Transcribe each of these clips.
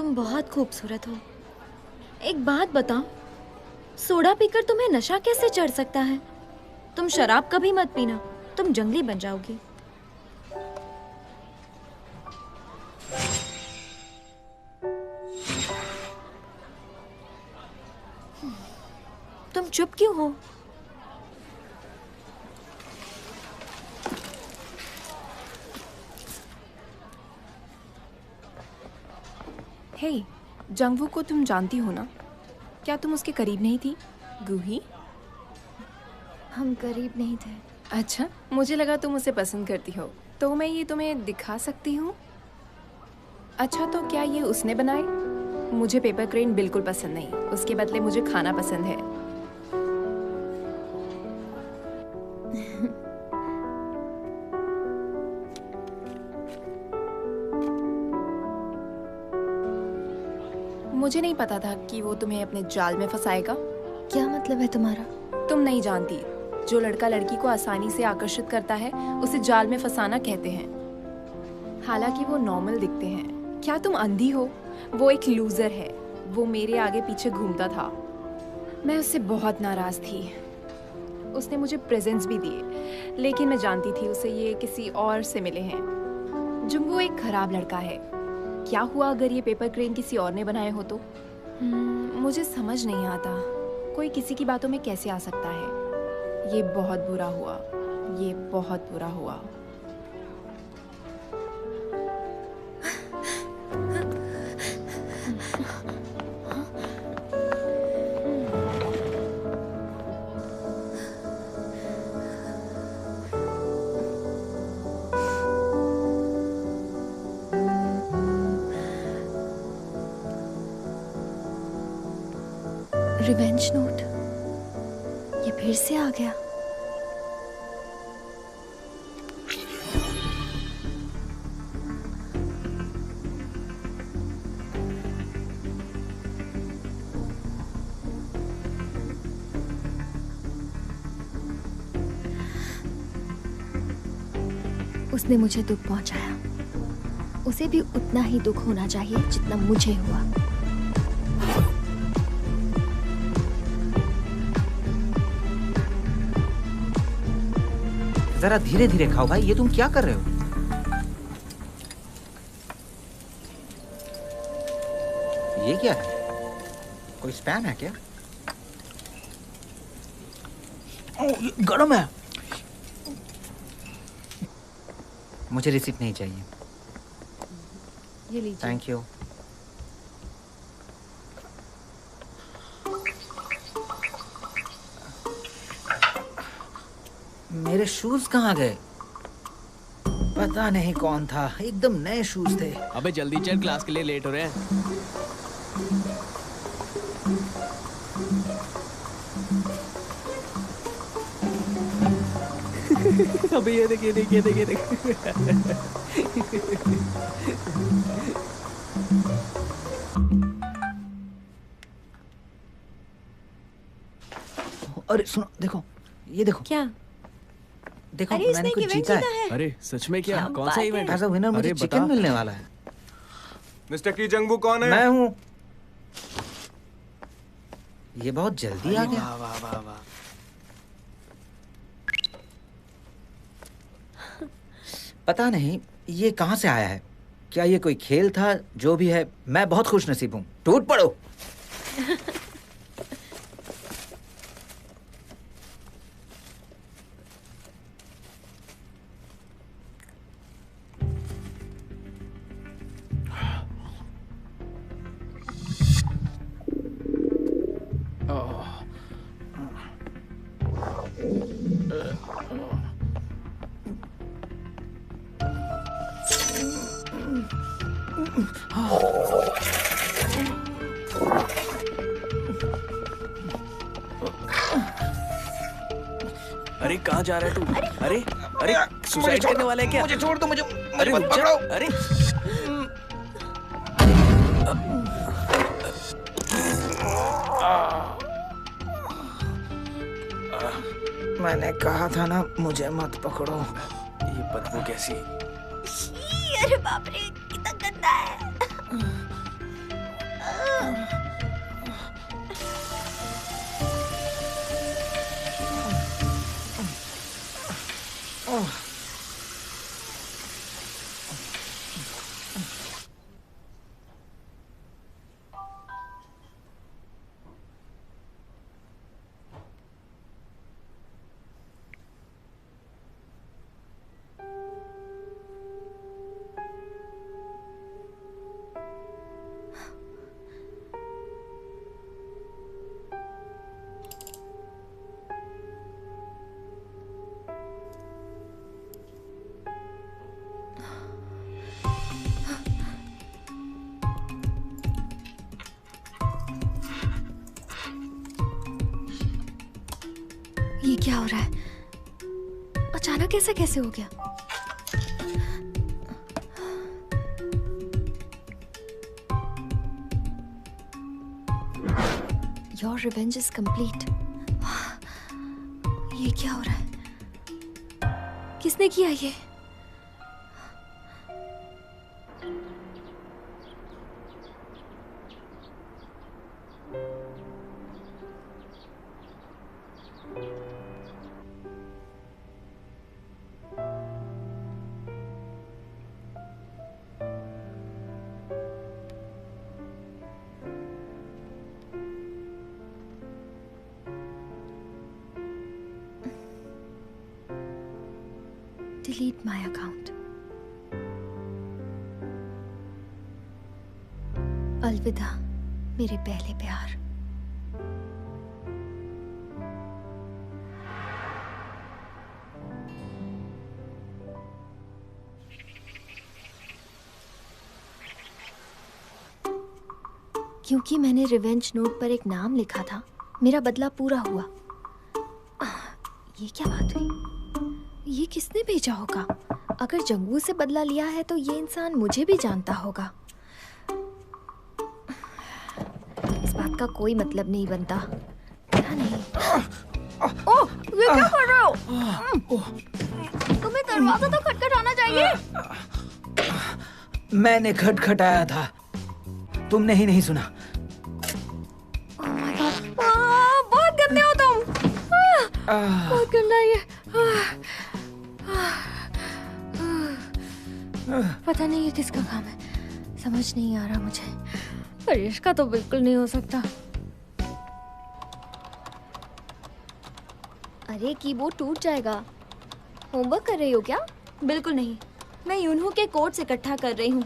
तुम बहुत खूबसूरत हो। एक बात बताओ, सोडा पीकर तुम्हें नशा कैसे चढ़ सकता है? तुम शराब कभी मत पीना, तुम जंगली बन जाओगी। तुम चुप क्यों हो? हे, जंगवू को तुम जानती हो ना? क्या तुम उसके करीब नहीं थी, गूही? हम करीब नहीं थे। अच्छा, मुझे लगा तुम उसे पसंद करती हो, तो मैं ये तुम्हें दिखा सकती हूँ। अच्छा, तो क्या ये उसने बनाए? मुझे पेपर क्रेन बिल्कुल पसंद नहीं, उसके बदले मुझे खाना पसंद है। मुझे नहीं पता था कि वो तुम्हें अपने जाल में फंसाएगा। क्या मतलब है तुम्हारा? तुम नहीं जानती, जो लड़का लड़की को आसानी से आकर्षित करता है उसे जाल में फंसाना कहते हैं। हालांकि वो नॉर्मल दिखते हैं। क्या तुम अंधी हो? वो एक लूजर है। वो मेरे आगे पीछे घूमता था। मैं उससे बहुत नाराज थी। उसने मुझे प्रेजेंट्स भी दिए, लेकिन मैं जानती थी उसे ये किसी और से मिले हैं। जुंगू एक खराब लड़का है। क्या हुआ अगर ये पेपर क्रेन किसी और ने बनाए हो तो? मुझे समझ नहीं आता, कोई किसी की बातों में कैसे आ सकता है। ये बहुत बुरा हुआ, ये बहुत बुरा हुआ। रिवेंज नोट, ये फिर से आ गया। उसने मुझे दुख पहुंचाया, उसे भी उतना ही दुख होना चाहिए जितना मुझे हुआ। जरा धीरे धीरे खाओ भाई, ये तुम क्या कर रहे हो? ये क्या है? कोई स्पैम है क्या? ये गरम है। मुझे रिसीप्ट नहीं चाहिए। ये लीजिए। Thank you. मेरे शूज कहाँ गए? पता नहीं कौन था, एकदम नए शूज थे। अबे जल्दी चल, क्लास के लिए लेट हो रहे हैं। अबे ये देख, ये देख, ये देख, ये देख। अरे सुनो, देखो, ये देखो। क्या? देखो, अरे मैंने इसने कुछ इवेंट जीता जीता है। है। अरे सच में? क्या? क्या कौन सा बात इवेंट? है? एज अ विनर मुझे अरे चिकन बता। मिलने वाला है। मिस्टर की जंगबू कौन है? मैं हूँ। ये बहुत जल्दी आ गया। वाह वाह वाह वाह। पता नहीं ये कहाँ से आया है। क्या ये कोई खेल था? जो भी है, मैं बहुत खुशनसीब हूँ। टूट पड़ो। अरे कहाँ जा रहा है तू? अरे अरे सुसाइड करने वाला है क्या? मुझे छोड़ दो, मुझे अरे मत रुक जा। पकड़ो। अरे मैंने कहा था ना, मुझे मत पकड़ो। ये बदबू कैसी? अरे बाप रे, कितना गंदा है। ये क्या हो रहा है? अचानक ऐसा कैसे हो गया? Your revenge is complete. ये क्या हो रहा है? किसने किया ये? Delete my account. अलविदा मेरे पहले प्यार। क्योंकि मैंने रिवेंज नोट पर एक नाम लिखा था, मेरा बदला पूरा हुआ। ये क्या बात हुई? ये किसने भेजा होगा? अगर जंगू से बदला लिया है तो ये इंसान मुझे भी जानता होगा। इस बात का कोई मतलब नहीं बनता। क्या नहीं? ओह, ये क्या कर रहे हो? तुम्हें दरवाजा तो खटखटाना चाहिए। मैंने खटखटाया था, तुमने ही नहीं सुना। Oh my God! बहुत गंदे हो तुम। बहुत गंदा है ये। पता नहीं ये किसका काम है, समझ नहीं आ रहा मुझे। हरीश का तो बिल्कुल नहीं हो सकता। अरे कीबोर्ड टूट जाएगा। होमवर्क कर रही हो क्या? बिल्कुल नहीं, मैं यूनहू के कोड्स इकट्ठा कर रही हूँ।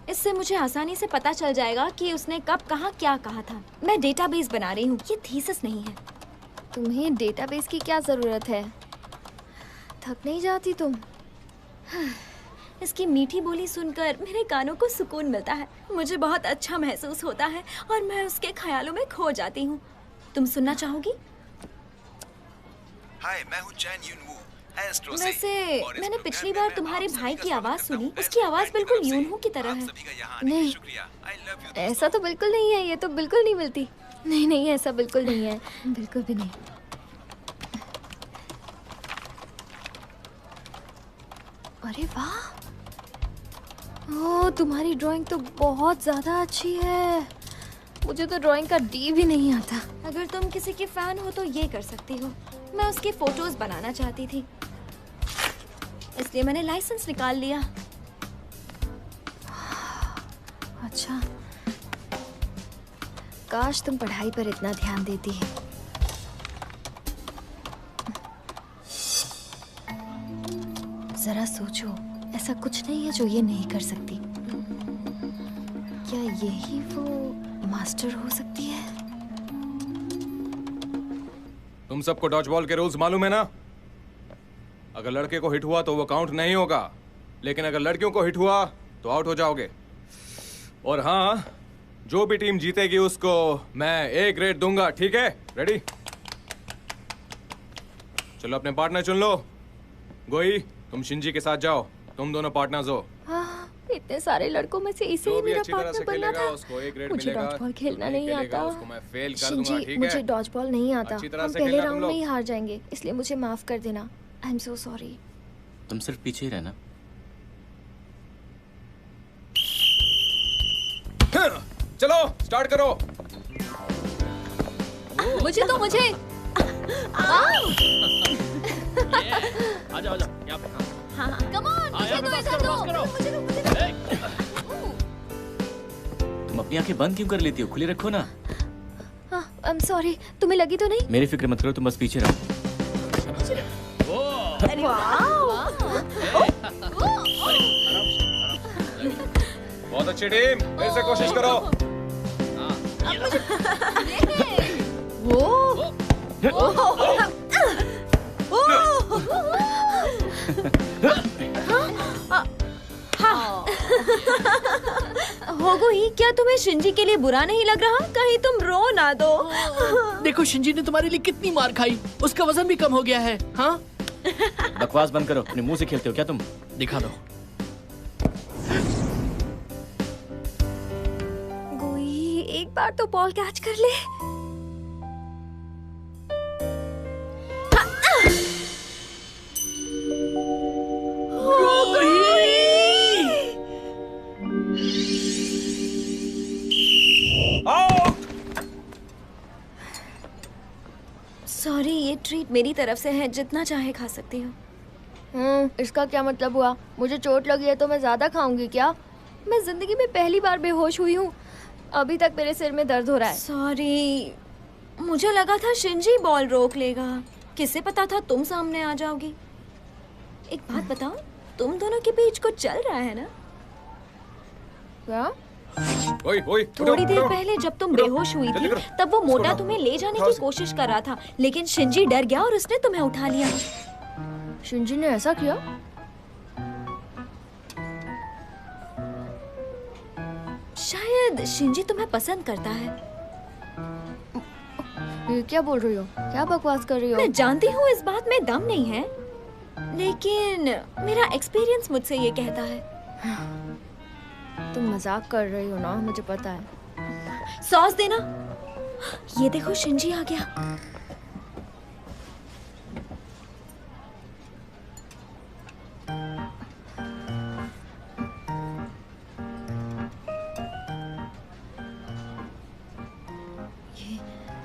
इससे मुझे आसानी से पता चल जाएगा कि उसने कब कहाँ क्या कहा था। मैं डेटाबेस बना रही हूँ, ये थीसिस नहीं है। तुम्हें डेटाबेस की क्या जरूरत है? थक नहीं जाती तुम? इसकी मीठी बोली सुनकर मेरे कानों को सुकून मिलता है। मुझे बहुत अच्छा महसूस होता है और मैं उसके ख्यालों में खो जाती हूँ। तुम सुनना चाहोगी? हाय, मैं हूँ चैन यूनवू, एस्ट्रो से। वैसे और इस मैंने प्रोग्राम पिछली में बार मैं तुम्हारे आप भाई सभी की का आवाज स्वागत सुनी, करता हूँ। उसकी आवाज एस्ट्रो बिल्कुल बैंक की तरफ यूनहू की से तरह आप है। सभी का यहाँ आने के लिए नहीं, शुक्रिया। I love you, ऐसा तो बिल्कुल नहीं है। ये तो बिल्कुल नहीं मिलती। नहीं नहीं, ऐसा बिल्कुल नहीं है, बिल्कुल भी नहीं। अरे वाह, ओह तुम्हारी ड्राइंग तो बहुत ज्यादा अच्छी है। मुझे तो ड्राइंग का डी भी नहीं आता। अगर तुम किसी की फैन हो तो ये कर सकती हो। मैं उसकी फोटोज बनाना चाहती थी, इसलिए मैंने लाइसेंस निकाल लिया। अच्छा, काश तुम पढ़ाई पर इतना ध्यान देती। जरा सोचो, ऐसा कुछ नहीं है जो ये नहीं कर सकती। क्या यही वो मास्टर हो सकती है? तुम सबको डॉजबॉल के रूल्स मालूम है ना? अगर लड़के को हिट हुआ तो वो काउंट नहीं होगा, लेकिन अगर लड़कियों को हिट हुआ तो आउट हो जाओगे। और हाँ, जो भी टीम जीतेगी उसको मैं A ग्रेड दूंगा, ठीक है? रेडी? चलो अपने पार्टनर चुन लो। गोई, तुम शिंजी के साथ जाओ, तुम दोनों पार्टनर्स हो। हाँ, इतने सारे लड़कों में से इसे ही जो भी मेरा अच्छी तरह पार्टनर से बनना खेलेगा था। उसको A ग्रेड मुझे मिलेगा। डॉजबॉल खेलना जो नहीं खेलेगा आता। उसको मैं फेल कर दूंगा, शिंजी, ठीक मुझे है? डॉजबॉल नहीं आता। अच्छी तरह हम से पहले खेलना तुम राउंड लोग। में ही हार जाएंगे, इसलिए मुझे माफ कर देना। I am so sorry. तुम सिर्फ पीछे ही रहना। चलो स्टार्ट करो। मुझे तो मुझे आजा आजा यहाँ पे। हाँ कम ऑन, मुझे यहाँ तो पे ऐसा बस दो। करो। मुझे तो तुम अपनी आंखें बंद क्यों कर लेती हो? खुली रखो ना। आई एम सॉरी, तुम्हें लगी तो नहीं? मेरी फिक्र मत करो, तुम बस पीछे रहो। बहुत अच्छी टीम, फिर से कोशिश करो। होगोई, क्या तुम्हें शिंजी के लिए बुरा नहीं लग रहा? कहीं तुम रो ना दो। देखो शिंजी ने तुम्हारे लिए कितनी मार खाई, उसका वजन भी कम हो गया है। हाँ बकवास बंद करो, अपने मुंह से खेलते हो क्या तुम? दिखा दो। गोई, एक बार तो बॉल कैच कर ले। सॉरी, ये ट्रीट मेरी तरफ से है, जितना चाहे खा सकती हो। इसका क्या मतलब हुआ? मुझे चोट लगी है तो मैं ज्यादा खाऊंगी क्या? मैं जिंदगी में पहली बार बेहोश हुई हूँ। अभी तक मेरे सिर में दर्द हो रहा है। सॉरी, मुझे लगा था शिंजी बॉल रोक लेगा। किसे पता था तुम सामने आ जाओगी। एक बात बताओ, तुम दोनों के बीच कुछ चल रहा है ना? क्या? ओए ओए, थोड़ी देर पहले जब तुम बेहोश हुई थी, तब वो मोटा तुम्हें ले जाने की कोशिश कर रहा था, लेकिन शिंजी डर गया और उसने तुम्हें उठा लिया। शिंजी ने ऐसा किया? शायद शिंजी तुम्हें पसंद करता है। ये क्या बोल रही हो? क्या बकवास कर रही हो? मैं जानती हूँ इस बात में दम नहीं है, लेकिन मेरा एक्सपीरियंस मुझसे ये कहता है। तुम मजाक कर रही हो ना, मुझे पता है। सॉस देना। ये देखो शिंजी आ गया।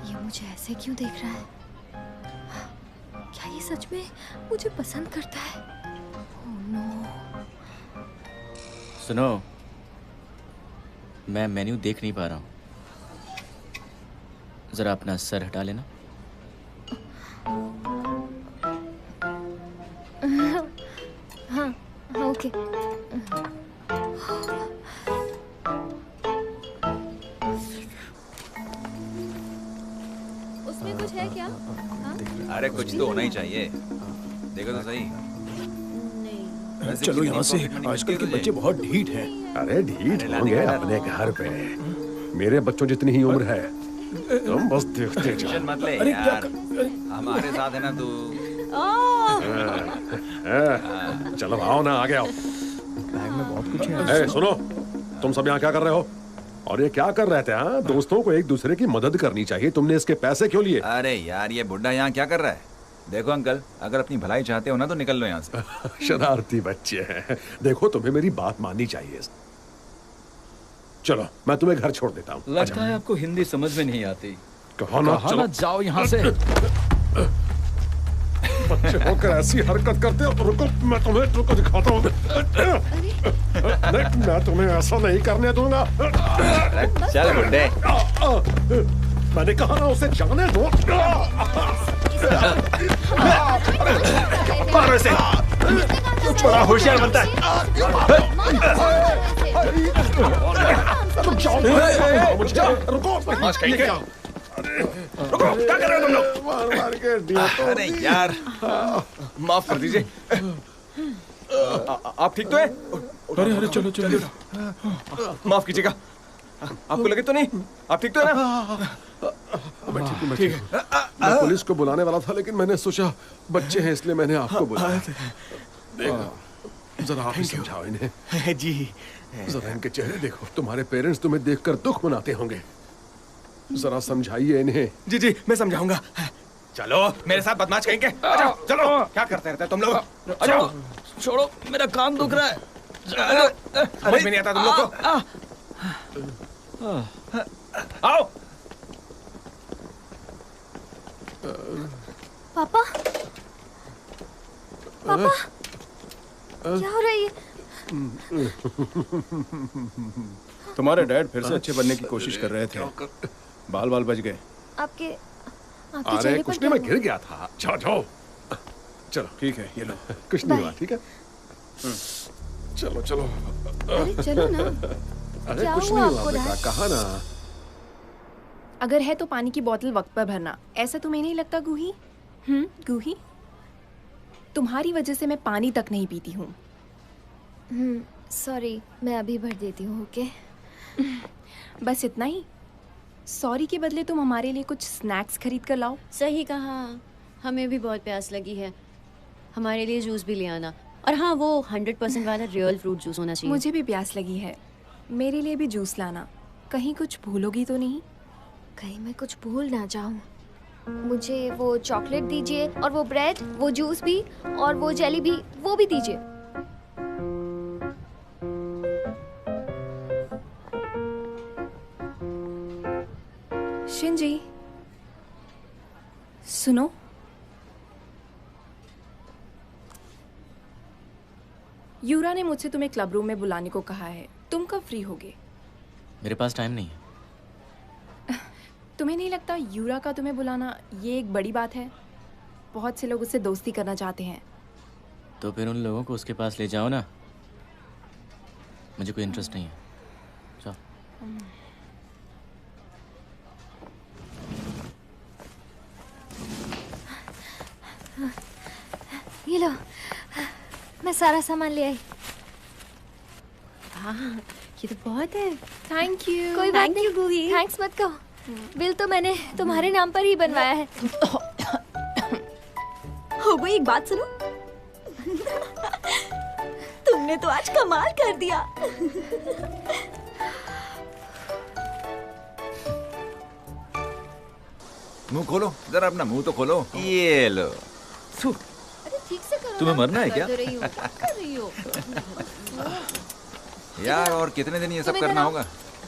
ये मुझे ऐसे क्यों देख रहा है? क्या ये सच में मुझे पसंद करता है? Oh no. सुनो, मैं मेन्यू देख नहीं पा रहा हूँ, जरा अपना सर हटा लेना। हाँ, ओके। उसमें कुछ है क्या? अरे कुछ तो होना ही चाहिए, देखो तो सही। चलो यहाँ से, आजकल के बच्चे बहुत ढीठ हैं। अरे ढीठ होंगे अपने घर पे, मेरे बच्चों जितनी ही उम्र है। तुम बस देखते जाओ। मत ले यार, हमारे साथ है ना तू। चलो आओ ना, आगे आओ। बैग में बहुत कुछ है। सुनो, तुम सब यहाँ क्या कर रहे हो? और ये क्या कर रहे थे? हाँ, दोस्तों को एक दूसरे की मदद करनी चाहिए। तुमने इसके पैसे क्यों लिए? अरे यार, ये बुड्ढा यहाँ क्या कर रहा है? देखो अंकल, अगर अपनी भलाई चाहते हो ना तो निकल लो यहाँ से। शरारती बच्चे हैं। देखो, तुम्हें मेरी बात माननी चाहिए। चलो, मैं तुम्हें घर छोड़ देता हूँ। लगता है आपको हिंदी समझ में नहीं आती। कहो ना, चलो। जाओ यहाँ से। बच्चे होकर ऐसी हरकत करते हो। रुको, मैं तुम्हें दिखाता हूँ। मैं तुम्हें ऐसा नहीं करने दूंगा। चल बुड्ढे। मैंने कहा ना, उसे जाने दो। मारो इसे। बड़ा होशियार बनता है। रुको, क्या कर रहे हो तुम लोग? मार के दिया। अरे यार, माफ कर दीजिए। आप ठीक तो है? अरे चलो चलो। माफ कीजिएगा। आपको लगे तो नहीं? आप ठीक तो है ना? ठीक है। मैं पुलिस को बुलाने वाला था, लेकिन मैंने सोचा बच्चे हैं इसलिए मैंने आपको बुलाया। देखो, जरा आप ही समझाओ इन्हें। जी। जरा इनके चेहरे देखो। तुम्हारे पेरेंट्स तुम्हें देखकर दुख मनाते होंगे। जरा समझाइए इन्हें। जी जी, मैं समझाऊंगा। चलो मेरे साथ बदमाश कहेंगे। अच्छा चलो, क्या करते रहते तुम लोग? अच्छा छोड़ो, मेरा कान दुख रहा है। समझ में नहीं आता तुम लोग को। आओ। पापा, पापा, क्या हो रहा है ये? तुम्हारे डैड फिर से अच्छे बनने की कोशिश कर रहे थे। बाल बाल बच गए। आपके अरे चेहरे पर कुछ क्या नहीं, मैं हुआ? गिर गया था। जाओ जाओ, चलो। ठीक है, ये लो। कुछ नहीं बाय। हुआ, ठीक है। चलो चलो। अरे चलो ना। अरे क्या कुछ हुआ नहीं हुआ आपको, बेटा, डैड? कहा ना। अगर है तो पानी की बोतल वक्त पर भरना। ऐसा तुम्हें नहीं लगता गूही? गूही, तुम्हारी वजह से मैं पानी तक नहीं पीती हूँ। सॉरी, मैं अभी भर देती हूँ। ओके। बस इतना ही? सॉरी के बदले तुम हमारे लिए कुछ स्नैक्स खरीद कर लाओ। सही कहा, हमें भी बहुत प्यास लगी है। हमारे लिए जूस भी ले आना। और हाँ, वो 100% वाला रियल फ्रूट जूस होना चाहिए। मुझे भी प्यास लगी है, मेरे लिए भी जूस लाना। कहीं कुछ भूलोगी तो नहीं? कहीं मैं कुछ भूल ना जाऊं। मुझे वो चॉकलेट दीजिए, और वो ब्रेड, वो जूस भी, और वो जेली भी, वो भी दीजिए। शिंजी, सुनो। यूरा ने मुझसे तुम्हें क्लब रूम में बुलाने को कहा है। तुम कब फ्री होगे? मेरे पास टाइम नहीं है। तुम्हें नहीं लगता यूरा का तुम्हें बुलाना ये एक बड़ी बात है? बहुत से लोग उससे दोस्ती करना चाहते हैं। तो फिर उन लोगों को उसके पास ले जाओ ना। मुझे कोई इंटरेस्ट नहीं है। जाओ। ये लो, मैं सारा सामान ले आई। हाँ, ये तो बहुत है। Thank you. कोई बात नहीं, थैंक्स मत कहो। बिल तो मैंने तुम्हारे नाम पर ही बनवाया है। हो गई, एक बात सुनो। तुमने तो आज कमाल कर दिया। मुंह खोलो जरा, अपना मुंह तो खोलो। ये लो। अरे ठीक से करो। तुम्हें ना, मरना है कर क्या? दे रही हो, क्या कर रही हो? यार और कितने दिन ये सब तुम करना इधर आओ। होगा?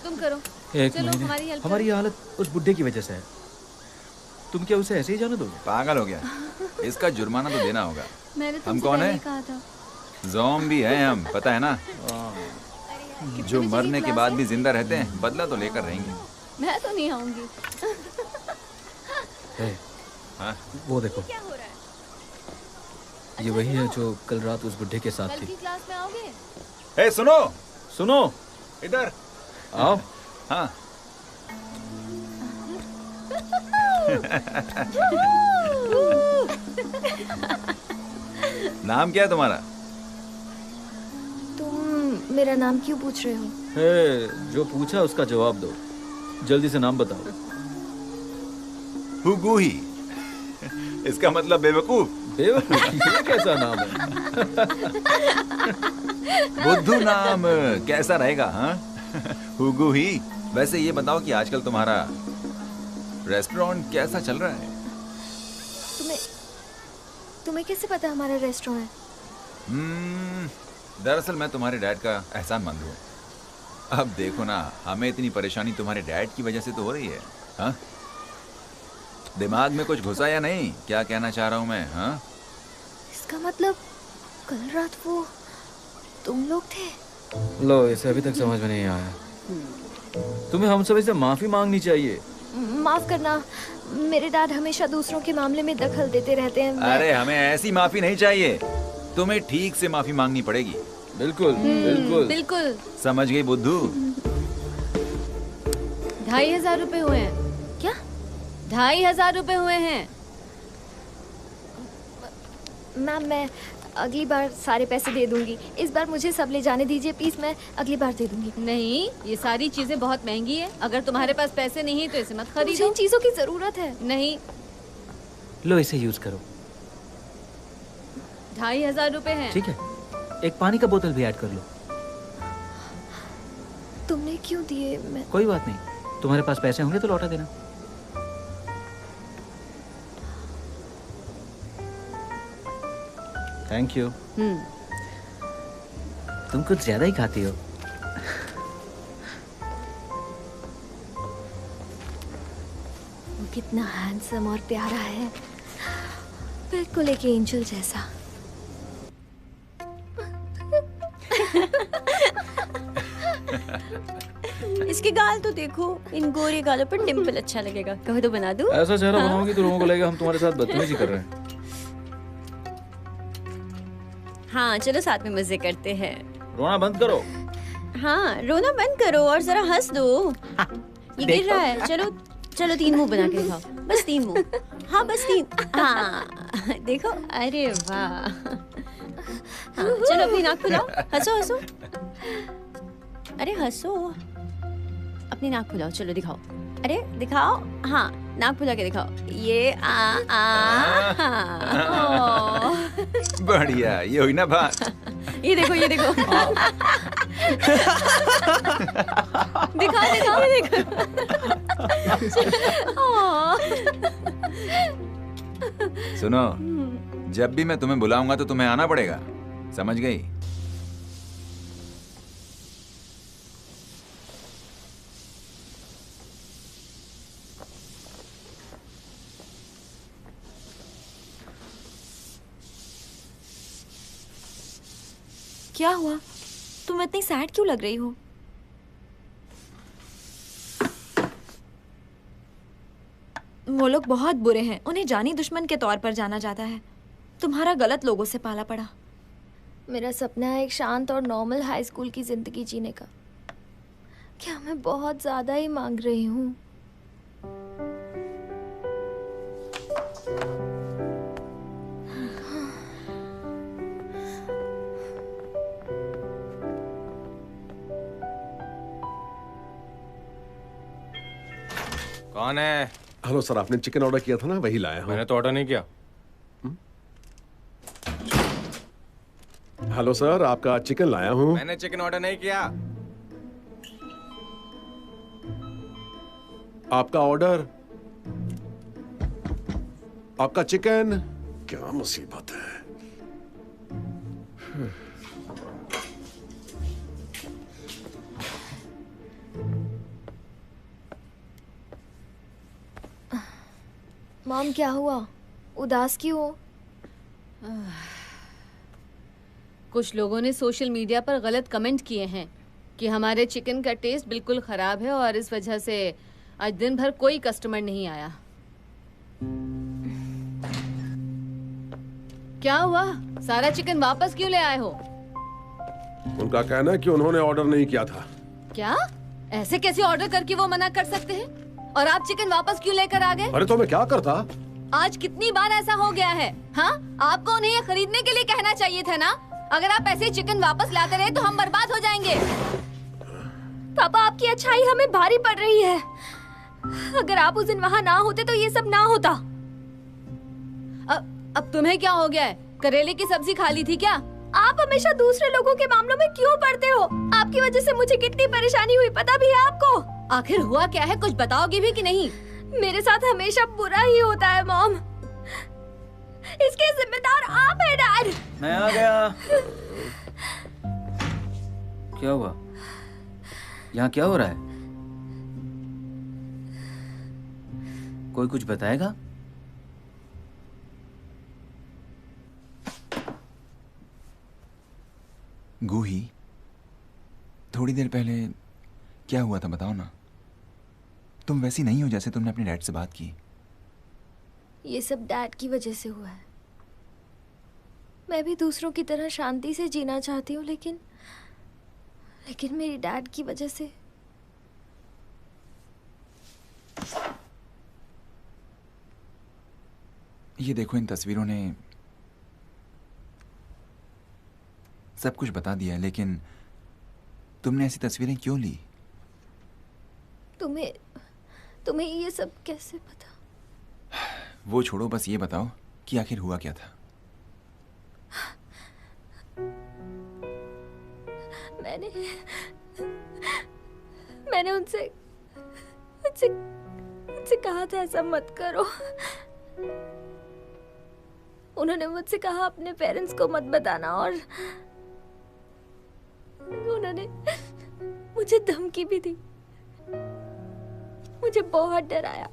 तुम करो। एक चलो, महीने। हमारी हेल्प हमारी ये हालत उस बुड्ढे की वजह से है। तुम क्या उसे ऐसे ही जाने दोगे? पागल हो गया। इसका जुर्माना तो देना होगा। मैंने हम तुमसे कौन पहले है? ही कहा था। ज़ॉम्बी हैं हम, पता है ना। जो बजे मरने की के क्लास बाद है? भी जिंदा रहते हैं, बदला तो लेकर रहेंगे। मैं तो नहीं आऊंगी। हाँ? वो देखो, क्या हो रहा है? ये वही है जो कल रात उस बुड्ढे के साथ कल थी। की क्लास में आओगे? ए सुनो, सुनो, इधर आओ। हाँ। नाम क्या है तुम्हारा? तुम मेरा नाम क्यों पूछ रहे हो? हे, जो पूछा उसका जवाब दो। जल्दी से नाम बताओ। हुगूही। इसका मतलब बेवकूफ। बेवकूफ, ये कैसा नाम है? बुद्धू नाम कैसा रहेगा? हाँ, हुगूही। वैसे ये बताओ कि आजकल तुम्हारा रेस्टोरेंट कैसा चल रहा है? तुम्हें कैसे पता हमारा रेस्टोरेंट है? दरअसल मैं तुम्हारे डैड का एहसानमंद हूँ। अब देखो ना, हमें इतनी परेशानी तुम्हारे डैड की वजह से तो हो रही है। हाँ, दिमाग में कुछ घुसा या नहीं? क्या कहना चाह रहा हूँ मैं? हाँ, इसका मतलब कल रात वो तुम लोग थे? लो, इसे अभी तक समझ में नहीं आया। तुम्हें हम सभी से माफी मांगनी चाहिए। माफ करना, मेरे डैड हमेशा दूसरों के मामले में दखल देते रहते हैं। अरे हमें ऐसी माफी नहीं चाहिए, तुम्हें ठीक से माफी मांगनी पड़ेगी। बिल्कुल बिल्कुल बिल्कुल। समझ गई बुद्धू? 2500 रुपए हुए हैं। क्या? 2500 रुपए हुए हैं। मैम, मैं अगली बार सारे पैसे दे दूंगी। इस बार मुझे सब ले जाने दीजिए प्लीज, मैं अगली बार दे दूंगी। नहीं, ये सारी चीजें बहुत महंगी है। अगर तुम्हारे पास पैसे नहीं है तो इसे मत मुझे खरीदो। इन चीजों की जरूरत है। नहीं, लो, इसे यूज करो। 2500 रुपए हैं। ठीक है, एक पानी का बोतल भी ऐड कर लो। तुमने क्यों दिए? मैं कोई बात नहीं, तुम्हारे पास पैसे होंगे तो लौटा देना। Thank you. तुम कुछ ज्यादा ही खाती हो। कितना हैंडसम और प्यारा है, बिल्कुल एक एंजल जैसा। इसके गाल तो देखो, इन गोरे गालों पर डिम्पल अच्छा लगेगा। कहो तो बना दूं? ऐसा चेहरा बनाओगी तो लोगों को लगेगा हम तुम्हारे साथ बदतमीजी कर रहे हैं। हाँ चलो साथ में मजे करते हैं। रोना बंद करो। हाँ रोना बंद करो और जरा हंस दो। ये गिर रहा है। चलो चलो 3 मुंह बना के दिखाओ, बस 3 मुंह। हाँ बस 3। हाँ देखो, अरे वाह। हाँ चलो अपनी नाक खुलाओ, हंसो हंसो। अरे हंसो, अपनी नाक खुलाओ, चलो दिखाओ। अरे दिखाओ, हाँ नाक खुला के दिखाओ। ये बढ़िया, ये हुई ना बात। ये देखो ये देखो। दिखाओ दिखाओ ये देखो। सुनो, जब भी मैं तुम्हें बुलाऊंगा तो तुम्हें आना पड़ेगा, समझ गई? क्या हुआ? तुम इतनी सैड क्यों लग रही हो? वो लोग बहुत बुरे हैं, उन्हें जानी दुश्मन के तौर पर जाना जाता है। तुम्हारा गलत लोगों से पाला पड़ा। मेरा सपना है एक शांत और नॉर्मल हाई स्कूल की जिंदगी जीने का। क्या मैं बहुत ज्यादा ही मांग रही हूँ? कौन है? हेलो सर, आपने चिकन ऑर्डर किया था ना, वही लाया हूँ। मैंने तो ऑर्डर नहीं किया। हेलो सर, आपका चिकन लाया हूँ। मैंने चिकन ऑर्डर नहीं किया। आपका ऑर्डर, आपका चिकन। क्या मुसीबत है। मॉम क्या हुआ? उदास क्यों हो? कुछ लोगों ने सोशल मीडिया पर गलत कमेंट किए हैं कि हमारे चिकन का टेस्ट बिल्कुल खराब है और इस वजह से आज दिन भर कोई कस्टमर नहीं आया। क्या हुआ? सारा चिकन वापस क्यों ले आए हो? उनका कहना है कि उन्होंने ऑर्डर नहीं किया था। क्या? ऐसे कैसे ऑर्डर करके वो मना कर सकते हैं? और आप चिकन वापस क्यों लेकर आ गए? अरे तो मैं क्या करता? आज कितनी बार ऐसा हो गया है? हाँ, आपको उन्हें ये खरीदने के लिए कहना चाहिए था ना। अगर आप ऐसे चिकन वापस लाते रहे तो हम बर्बाद हो जाएंगे। पापा, आपकी अच्छाई हमें भारी पड़ रही है। अगर आप उस दिन वहाँ ना होते तो ये सब ना होता। अब तुम्हें क्या हो गया है? करेले की सब्जी खा ली थी क्या? आप हमेशा दूसरे लोगों के मामलों में क्यों पड़ते हो? आपकी वजह से मुझे कितनी परेशानी हुई, पता भी है आपको? आखिर हुआ क्या है, कुछ बताओगी भी कि नहीं? मेरे साथ हमेशा बुरा ही होता है मॉम। इसके जिम्मेदार आप हैं डैड। मैं आ गया। क्या हुआ? यहाँ क्या हो रहा है? कोई कुछ बताएगा? गूही, थोड़ी देर पहले क्या हुआ था बताओ ना। तुम वैसी नहीं हो जैसे तुमने अपने डैड से बात की। ये सब डैड की वजह से हुआ है। मैं भी दूसरों की तरह शांति से जीना चाहती हूँ, लेकिन मेरी डैड की वजह से। ये देखो, इन तस्वीरों ने सब कुछ बता दिया, लेकिन तुमने ऐसी तस्वीरें क्यों ली? तुम्हें ये सब कैसे पता? वो छोड़ो, बस ये बताओ कि आखिर हुआ क्या था। मैंने उनसे कहा था ऐसा मत करो। उन्होंने मुझसे कहा अपने पेरेंट्स को मत बताना, और उन्होंने मुझे धमकी भी दी, मुझे बहुत डराया।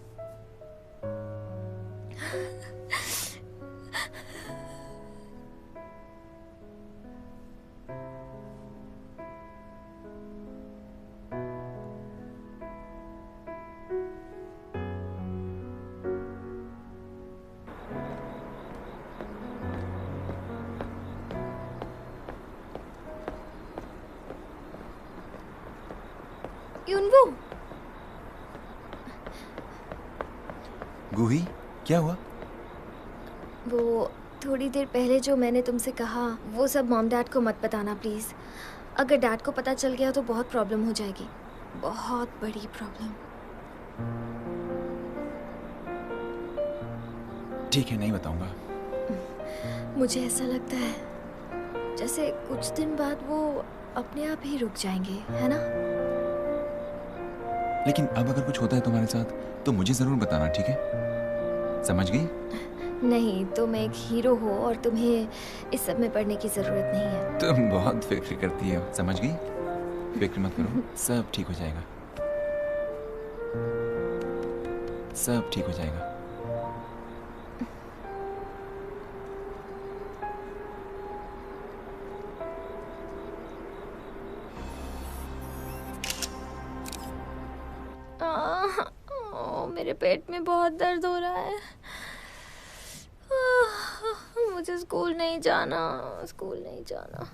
युनवू, गूही, क्या हुआ? वो थोड़ी देर पहले जो मैंने तुमसे कहा वो सब मॉम डैड को मत बताना प्लीज। अगर डैड को पता चल गया तो बहुत प्रॉब्लम हो जाएगी, बहुत बड़ी प्रॉब्लम। ठीक है, नहीं बताऊंगा। मुझे ऐसा लगता है जैसे कुछ दिन बाद वो अपने आप ही रुक जाएंगे, है ना? लेकिन अब अगर कुछ होता है तुम्हारे साथ तो मुझे जरूर बताना, ठीक है? समझ गई? नहीं, तुम एक हीरो हो और तुम्हें इस सब में पढ़ने की जरूरत नहीं है। तुम बहुत फिक्र करती हो, समझ गई? फिक्र मत करो, सब ठीक हो जाएगा, सब ठीक हो जाएगा। मेरे पेट में बहुत दर्द हो रहा है। मुझे स्कूल नहीं जाना, स्कूल नहीं जाना।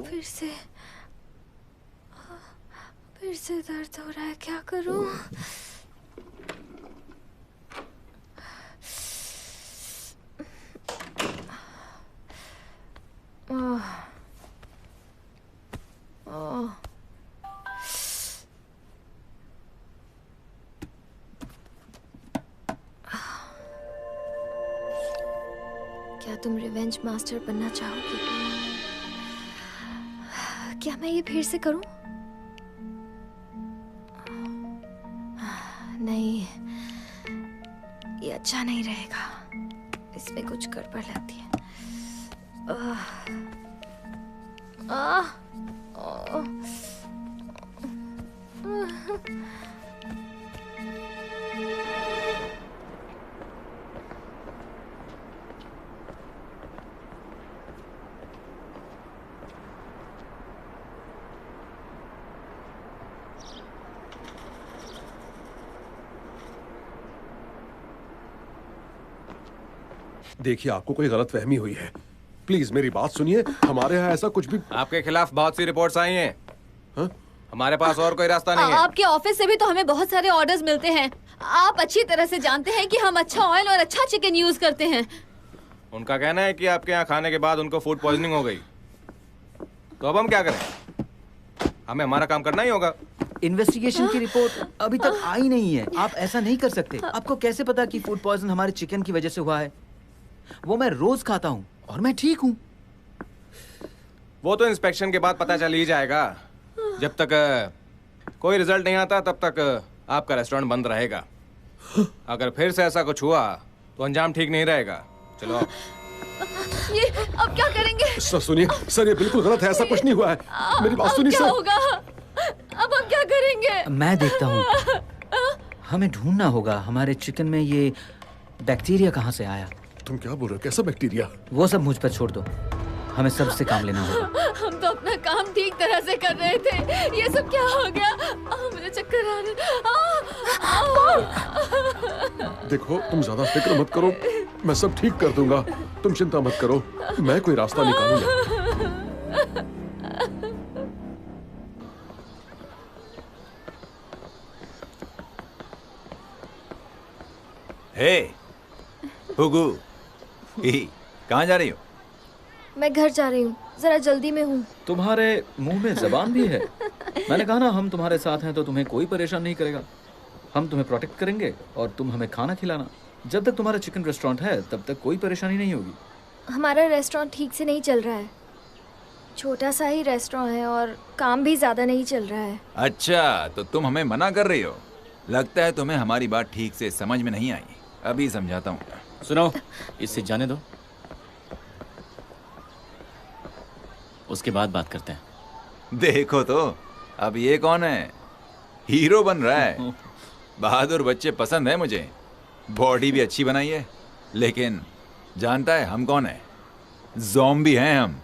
फिर से दर्द हो रहा है, क्या करूं? क्या तुम रिवेंज मास्टर बनना चाहोगी? क्या मैं ये फिर से करूं? नहीं, ये अच्छा नहीं रहेगा, इसमें कुछ गड़बड़ लगती है। देखिए, आपको कोई गलतफहमी हुई है, प्लीज मेरी बात सुनिए। हमारे यहाँ ऐसा कुछ भी। आपके खिलाफ बहुत सी रिपोर्ट्स आई हैं। हाँ? हमारे पास और कोई रास्ता नहीं है। आपके ऑफिस से भी तो हमें बहुत सारे ऑर्डर्स मिलते हैं। आप अच्छी तरह से जानते हैं कि हम अच्छा ऑयल और अच्छा चिकन यूज करते हैं। उनका कहना है कि आपके यहाँ खाने के बाद उनको फूड पॉइजनिंग हो गई। तो अब हम क्या करें? हमें हमारा काम करना ही होगा। इन्वेस्टिगेशन की रिपोर्ट अभी तक आई नहीं है। आप ऐसा नहीं कर सकते। आपको कैसे पता कि फूड पॉइजन हमारे चिकन की वजह से हुआ है? वो मैं रोज खाता हूँ और मैं ठीक हूँ। वो तो इंस्पेक्शन के बाद पता चल ही जाएगा। जब तक कोई रिजल्ट नहीं आता तब तक आपका रेस्टोरेंट बंद रहेगा। अगर फिर से ऐसा कुछ हुआ तो अंजाम ठीक नहीं रहेगा। चलो ये अब क्या करेंगे? सर सुनिए, सर ये बिल्कुल गलत है, ऐसा कुछ नहीं हुआ है। मेरी बात सुनिए क्या सर। होगा? अब हम क्या करेंगे? मैं देखता हूँ। हमें ढूंढना होगा हमारे चिकन में ये बैक्टीरिया कहाँ से आया। तुम क्या बोल रहे हो? कैसा बैक्टीरिया? वो सब मुझ पर छोड़ दो, हमें सबसे काम लेना होगा। हम तो अपना काम ठीक तरह से कर रहे थे, ये सब क्या हो गया? मुझे चक्कर आ रहे। देखो, तुम ज्यादा फिक्र मत करो, मैं सब ठीक कर दूंगा। तुम चिंता मत करो, मैं कोई रास्ता निकालूंगा। हे हुगू, कहाँ जा रही हो? मैं घर जा रही हूँ, जरा जल्दी में हूँ। तुम्हारे मुंह में जबान भी है। मैंने कहा ना, हम तुम्हारे साथ हैं तो तुम्हें कोई परेशान नहीं करेगा। हम तुम्हें प्रोटेक्ट करेंगे और तुम हमें खाना खिलाना। जब तक तुम्हारा चिकन रेस्टोरेंट है तब तक कोई परेशानी नहीं होगी। हमारा रेस्टोरेंट ठीक से नहीं चल रहा है, छोटा सा ही रेस्टोरेंट है और काम भी ज्यादा नहीं चल रहा है। अच्छा, तो तुम हमें मना कर रही हो? लगता है तुम्हें हमारी बात ठीक से समझ में नहीं आई। अभी समझाता हूँ। सुनो, इससे जाने दो, उसके बाद बात करते हैं। देखो तो, अब ये कौन है? हीरो बन रहा है। बहादुर बच्चे पसंद है मुझे। बॉडी भी अच्छी बनाई है, लेकिन जानता है हम कौन है? ज़ॉम्बी हैं हम।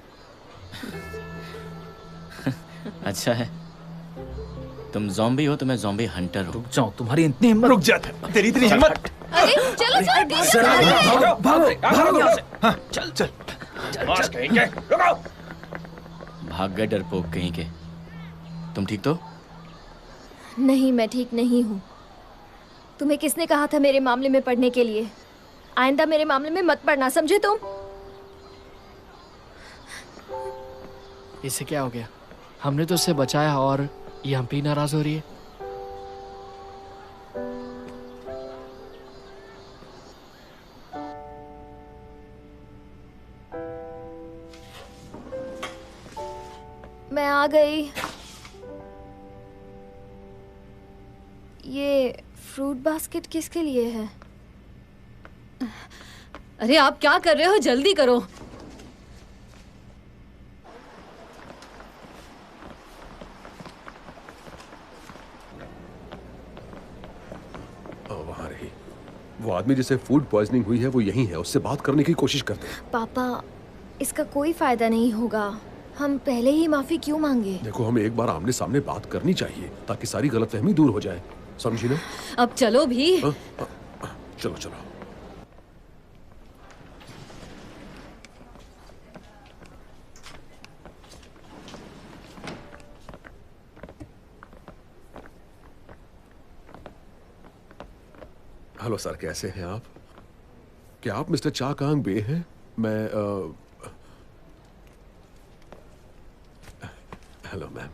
अच्छा है, तुम ज़ॉम्बी हो तो मैं ज़ॉम्बी हंटर हूँ। रुक जाओ, तुम्हारी इतनी हिम्मत। रुक जा, तेरी इतनी हिम्मत। अरे चलो भागो यहाँ से। हाँ, चल चल। भाग गए डरपोक कहीं के। तुम ठीक तो? नहीं, मैं ठीक नहीं हूँ। तुम्हें किसने कहा था मेरे मामले में पढ़ने के लिए? आइंदा मेरे मामले में मत पढ़ना, समझे तुम? इससे क्या हो गया? हमने तो उससे बचाया और ये हम पे नाराज हो रही है। मैं आ गई। ये फ्रूट बास्केट किसके लिए है? अरे आप क्या कर रहे हो? जल्दी करो। वहाँ रही। वो आदमी जिसे फूड पॉइजनिंग हुई है वो यही है, उससे बात करने की कोशिश करते हैं। पापा, इसका कोई फायदा नहीं होगा। हम पहले ही माफी क्यों मांगे? देखो, हमें एक बार आमने सामने बात करनी चाहिए ताकि सारी गलतफहमी दूर हो जाए, समझी ना? अब चलो भी। चलो चलो। हेलो सर, कैसे हैं आप? क्या आप मिस्टर चा कांग बे हैं? मैं हेलो मैम।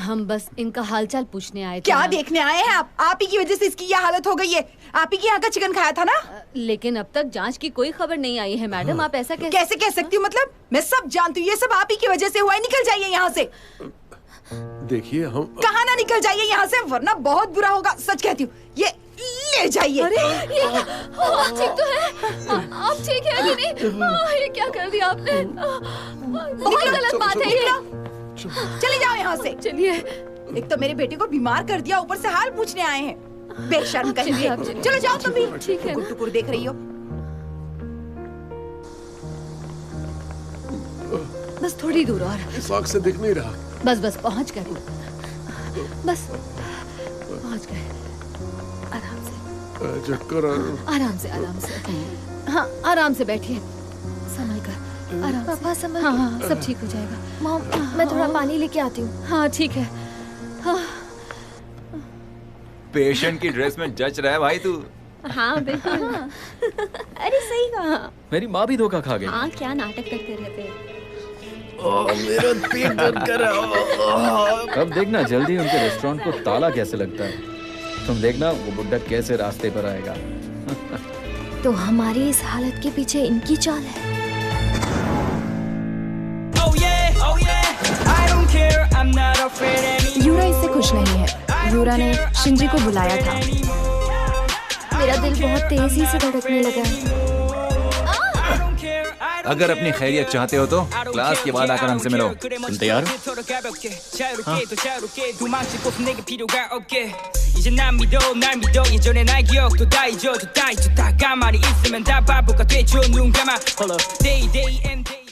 हम बस इनका हालचाल पूछने आए थे। क्या देखने आए हैं आप? आप ही की वजह से इसकी यह हालत हो गई है। आप ही के यहाँ का चिकन खाया था ना? लेकिन अब तक जांच की कोई खबर नहीं आई है मैडम। आप ऐसा कैसे कह सकती हूँ? मतलब मैं सब जानती हूँ, ये सब आप ही की वजह से हुआ है। निकल जाइए यहाँ से। देखिए, हम कहाँ ना निकल जाइए यहाँ से, वरना बहुत बुरा होगा। सच कहती हूँ, ये ले जाइए। अरे ये ठीक तो है? आप ठीक है कि नहीं? ये क्या कर दिया आपने? बहुत गलत बात है ये। चले जाओ यहाँ से। चलिए। एक तो मेरे बेटे को बीमार कर दिया, ऊपर से हाल पूछने आए हैं। बेशर्म कहीं। चलो जाओ तुम भी। ठीक है। टुकुर देख रही हो। बस थोड़ी दूर और। इस आग से दिख नहीं रहा। बस बस पहुंच गए। बस पहुंच गए। आराम से। चक्कर आराम से, आराम से। हाँ, आराम से बैठिए, संभल कर। आराम से। पापा संभल। हाँ हाँ, सब ठीक हो जाएगा। मॉम, मैं थोड़ा पानी लेके आती हूँ। हाँ ठीक है। हाँ। पेशेंट की ड्रेस में जच रहा है भाई तू। हाँ बिल्कुल। अरे सही कहा। मेरी माँ भी धोखा खा गई। हाँ, क्या नाटक करते रहते हैं। मेरा पेट दर्द कर रहा है। अब देखना जल्दी उनके रेस्टोरेंट को ताला कैसे लगता है। तुम देखना वो बुड्ढा कैसे रास्ते पर आएगा। तो हमारी इस हालत के पीछे इनकी चाल है। यूरा इससे खुश नहीं है। यूरा ने शिंजी को बुलाया था। मेरा दिल बहुत तेजी से धड़कने लगा है। अगर अपनी खैरियत चाहते हो तो क्लास के बाद आकर हमसे मिलो। तुम तैयार हो? 이제 난 믿어 날 믿어 예전의 나의 기억도 다 잊어도 다 가만히 있으면 다 바보가 되죠 눈 감아 Day day and day